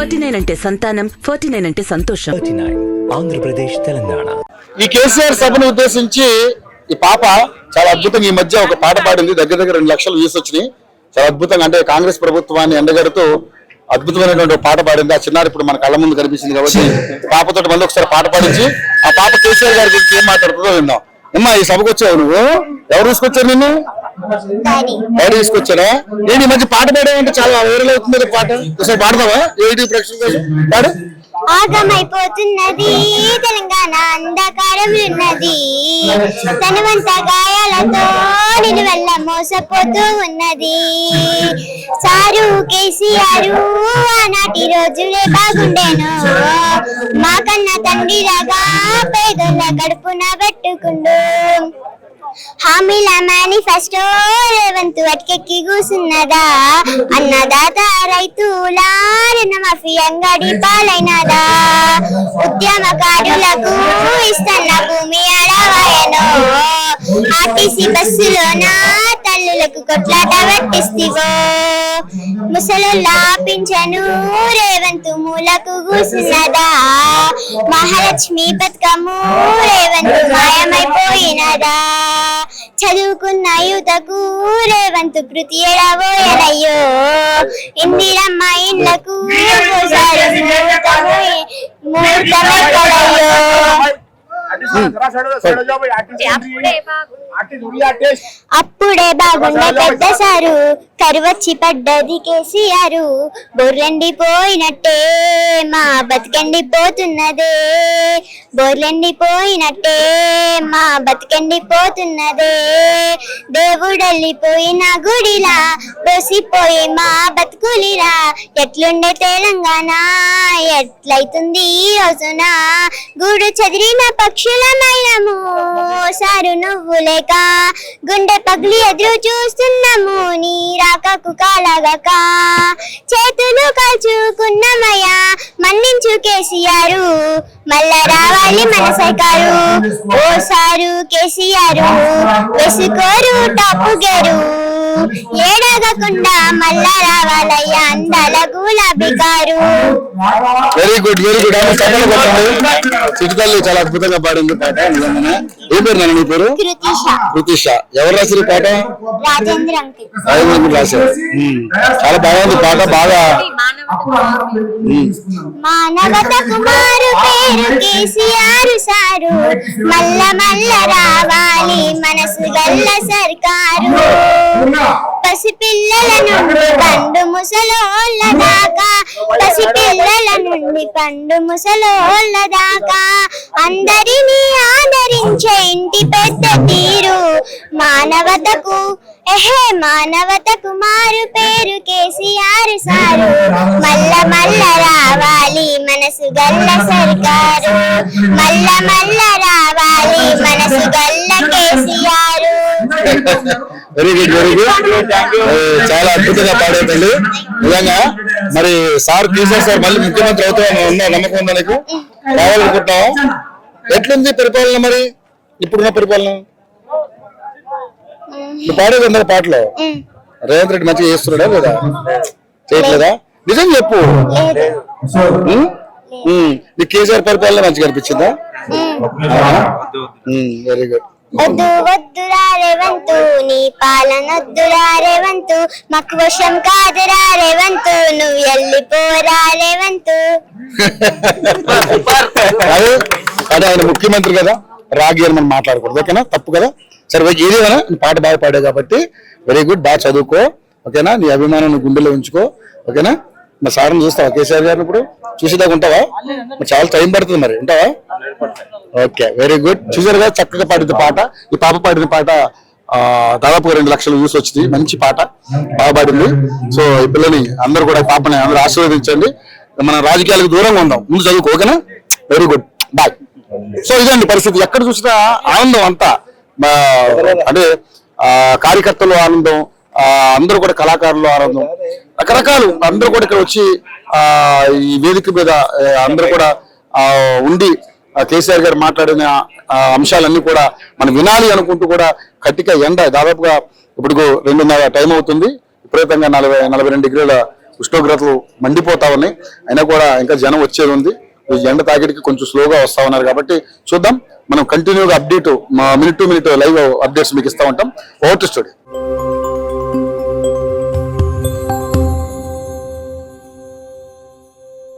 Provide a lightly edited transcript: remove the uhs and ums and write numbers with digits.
39 అంటే సంతానం, 49 అంటే సంతోషం. 39 ఆంధ్రప్రదేశ్ తెలంగాణ. ఈ కేసీఆర్ సభను ఉద్దేశించి ఈ పాప చాలా అద్భుతంగా ఈ మధ్య ఒక పాట పాడింది. దగ్గర 2 లక్షల వ్యూస్ వచ్చినాయి. చాలా అద్భుతంగా, అంటే కాంగ్రెస్ ప్రభుత్వాన్ని ఎండగడుతూ అద్భుతమైనటువంటి పాట పాడింది. ఆ చిన్నారి ఇప్పుడు మన కళ్ళ ముందు కనిపిస్తుంది కాబట్టి పాపతో మళ్ళీ ఒకసారి పాట పాడించి ఆ పాప కేసీఆర్ గారి గురించి ఏం మాట్లాడుతుందో విందాం. అమ్మా, ఈ సభకు వచ్చావు నువ్వు? ఎవరు తీసుకొచ్చారు నిన్ను? ఎవరు తీసుకొచ్చారా? నేను ఈ మధ్య పాట పాడామంటే చాలా వైరల్ అవుతుంది పాట. ఒకసారి పాడదావా? ఏడి ప్రేక్షకుల కోసం పాడు. ఆగమైపోతున్నది తెలంగాణ, అంధకారమున్నది, తనవంత గాయాలతో నిలువెల్ల మోసపోతూ ఉన్నది. సారు కేసీఆర్ ఆనాటి రోజులే బాగుండేను, మా కన్న తండ్రి రాగా పేదల గడుపున పెట్టుకుండు. హామీల మేనిఫెస్టో రేవంత్ అటకెక్కి కూసున్నదా, అన్నదాత రైతుల రుణమాఫీ అంగడి పాలైనదా, ఉద్యమకారులకు ఇస్తున్న భూమి అడవాయను, ఆర్టీసీ బస్సులోన తల్లులకు కొట్లాట పట్టిస్తివో, ముసలుల్లా పింఛను రేవంత్ మూలకు కూసున్నదా, మహాలక్ష్మి పథకము రేవంత్ మాయమైపోయినదా, చదువుకున్న యువతకు రేవంత్ కృతి ఎడబోయనయ్యో, ఇందిరమ్మ ఇండ్లకు మూర్తమెక్కడయ్యో. అప్పుడే బాగుండే పెద్ద సారు, కరువచ్చి పడ్డది కేసీఆర్, బోర్లెండిపోయినట్టే మా బతికెండిపోతున్నదే, బోర్లెండిపోయినట్టే మా బతికెండిపోతున్నదే, దేవుడెళ్ళిపోయిన గుడిలా దోసిపోయి మా బతుకులిరా, ఎట్లుండే తెలంగాణ ఎట్లయితుంది ఈ రోజున, గూడు చెదిరిన పక్షులమైనము సారు నువ్వు లేక, గుండె పగిలి ఎదురు చూస్తున్నాము నీ రాకకు కాలగక, చేతులు కాల్చుకున్నమయ్యా మన్నించు కేసీఆర్, మళ్ళా రావాలి మన సర్కారు, ఓ సారు కేసీఆర్ వేసుకోరు టాపు గేరు, ఏడగకుండా మళ్ళా రావాలయ్యా అందాల గులాబీ కారు. Very good, very good. చిటికల్లి చాలా అద్భుతంగా పాడింది పాట. నిజంగానే. ఏ పేరు నాన్న నీ పేరు? కృతిష. ఎవరు రాశారు పాట? రాజేంద్ర అంకుల్ రాశారు. చాలా బాగుంది పాట. బాగా మానవత కుమారు పేరు కేసీఆర్ సారు, మల్ల మల్ల రావాలి మనసు గల్ల సర్కారు, పసిపిల్లల నుండి పండు ముసలోళ్ళ దాకా, పసిపిల్లల నుండి పండు ముసలోళ్ళ దాకా అందరినీ ఆదరించే ఇంటి పెద్ద తీరు, మానవతకు మానవతకు మారు పేరు కేసీఆర్ సారు, మల్ల మల్ల రావాలి మనసు గల్ల సర్కారు, మల్ల మల్ల రావాలి మనసు గల్ల KCR. Very good, very good. చాలా అద్భుతంగా పాడేదండి నిజంగా. మరి సార్ కేసీఆర్ సార్ మళ్ళీ ముఖ్యమంత్రి అవుతామని నమ్మకం ఉందా నీకు? కావాలనుకుంటున్నావా? ఎట్లుంది పరిపాలన మరి ఇప్పుడున్న పరిపాలన? నువ్వు పాడేది అందరి పాటలో రేవంత్ రెడ్డి మంచిగా చేస్తున్నాడా లేదా? చేయట్లేదా? నిజం చెప్పు. నీకు కేసీఆర్ పరిపాలన మంచిగా అనిపించిందా? Very good. వద్దు వద్దురా రేవంతు నీ పాలనొద్దురా రేవంతు, మాకు వశం కాదురా రేవంతు, నువ్వు వెళ్ళిపోరా రేవంతు. అదే ఆయన ముఖ్యమంత్రి కదా, రాగి అని మనం మాట్లాడకూడదు. ఓకేనా? తప్పు కదా. సరే ఏదేమైనా నీ పాట బాగా పాడావు కాబట్టి వెరీ గుడ్. బాగా చదువుకో. ఓకేనా? నీ అభిమానం నీ గుండెలో ఉంచుకో. ఓకేనా? మా సార్ని చూస్తావా కేసీఆర్ గారిని? ఇప్పుడు చూసేదాకా ఉంటావా? చాలా టైం పడుతుంది మరి. ఉంటావా? Okay, very good. చూసారు కదా చక్కగా పాడిన పాట. ఈ పాప పాడిన పాట దాదాపు 2 లక్షల వ్యూస్ వచ్చింది. మంచి పాట, బాగా పాడింది. సో ఈ పిల్లని అందరూ కూడా పాపని అందరూ ఆశీర్వదించండి. మన రాజకీయాలకు దూరంగా ఉందాం, ముందు చదువుకో. ఓకేనా? Very good, bye. సో ఇదండి పరిస్థితి. ఎక్కడ చూసినా ఆనందం అంతా. అంటే కార్యకర్తలు ఆనందం, అందరూ కూడా కళాకారులు ఆనందం, రకరకాలు అందరూ కూడా ఇక్కడ వచ్చి ఈ వేదిక మీద అందరూ కూడా ఉండి కేసీఆర్ గారు మాట్లాడిన అంశాలన్నీ కూడా మనం వినాలి అనుకుంటూ కూడా కట్టిక ఎండ దాదాపుగా ఇప్పుడు 2:30 టైం అవుతుంది. విపరీతంగా 42 డిగ్రీల ఉష్ణోగ్రతలు మండిపోతా ఉన్నాయి. అయినా కూడా ఇంకా జనం వచ్చేది ఉంది. ఈ ఎండ తాకిడికి కొంచెం స్లోగా వస్తా ఉన్నారు కాబట్టి చూద్దాం. మనం కంటిన్యూగా update minute to minute live updates మీకు ఇస్తా ఉంటాం. Over to studio.